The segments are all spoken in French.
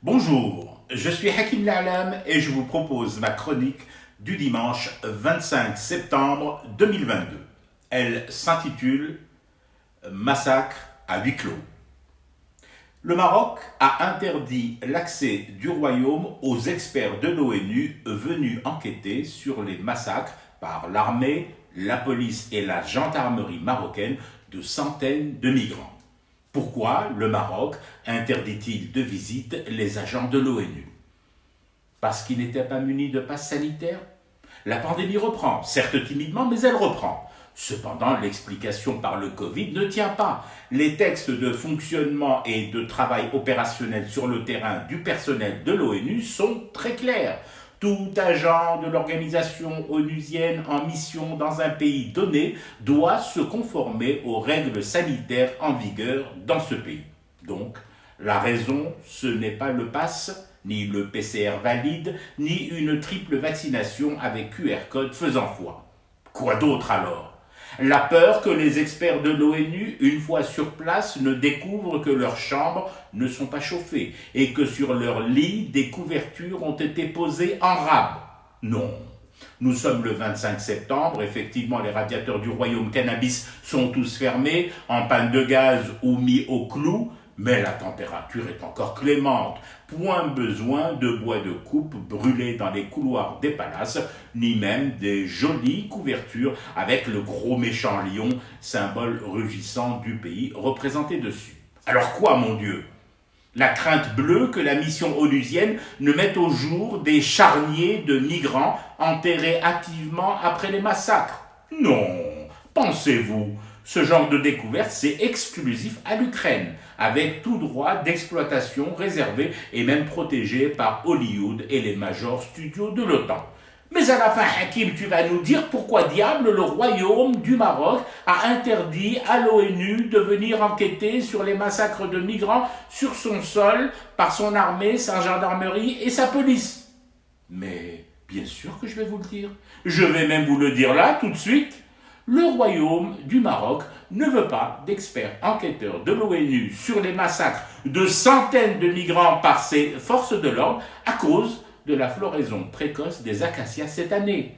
Bonjour, je suis Hakim La'alam et je vous propose ma chronique du dimanche 25 septembre 2022. Elle s'intitule Massacre à huis clos. Le Maroc a interdit l'accès du royaume aux experts de l'ONU venus enquêter sur les massacres par l'armée, la police et la gendarmerie marocaine de centaines de migrants. Pourquoi le Maroc interdit-il de visite les agents de l'ONU? Parce qu'ils n'étaient pas munis de passe sanitaire? La pandémie reprend, certes timidement, mais elle reprend. Cependant, l'explication par le Covid ne tient pas. Les textes de fonctionnement et de travail opérationnel sur le terrain du personnel de l'ONU sont très clairs. Tout agent de l'organisation onusienne en mission dans un pays donné doit se conformer aux règles sanitaires en vigueur dans ce pays. Donc, la raison, ce n'est pas le pass, ni le PCR valide, ni une triple vaccination avec QR code faisant foi. Quoi d'autre alors? La peur que les experts de l'ONU, une fois sur place, ne découvrent que leurs chambres ne sont pas chauffées et que sur leurs lits, des couvertures ont été posées en rab. Non. Nous sommes le 25 septembre, effectivement les radiateurs du royaume cannabis sont tous fermés, en panne de gaz ou mis au clou, mais la température est encore clémente. Point besoin de bois de coupe brûlés dans les couloirs des palaces, ni même des jolies couvertures avec le gros méchant lion, symbole rugissant du pays, représenté dessus. Alors quoi, mon Dieu? La crainte bleue que la mission onusienne ne mette au jour des charniers de migrants enterrés activement après les massacres? Non, pensez-vous? Ce genre de découverte, c'est exclusif à l'Ukraine, avec tout droit d'exploitation réservé et même protégé par Hollywood et les majors studios de l'OTAN. Mais à la fin, Hakim, tu vas nous dire pourquoi diable le royaume du Maroc a interdit à l'ONU de venir enquêter sur les massacres de migrants sur son sol par son armée, sa gendarmerie et sa police. Mais bien sûr que je vais vous le dire. Je vais même vous le dire là, tout de suite. Le royaume du Maroc ne veut pas d'experts enquêteurs de l'ONU sur les massacres de centaines de migrants par ses forces de l'ordre à cause de la floraison précoce des acacias cette année,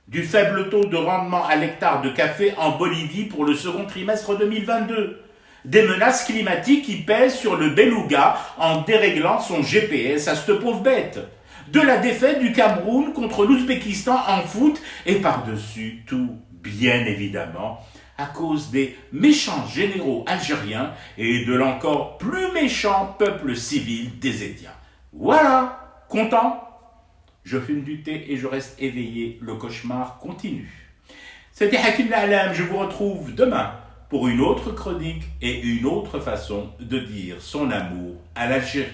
du faible taux de rendement à l'hectare de café en Bolivie pour le second trimestre 2022, des menaces climatiques qui pèsent sur le beluga en déréglant son GPS à cette pauvre bête, de la défaite du Cameroun contre l'Ouzbékistan en foot et par-dessus tout, bien évidemment, à cause des méchants généraux algériens et de l'encore plus méchant peuple civil des Étiens. Voilà! Content? Je fume du thé et je reste éveillé, le cauchemar continue. C'était Hakim La'alam, je vous retrouve demain pour une autre chronique et une autre façon de dire son amour à l'Algérie.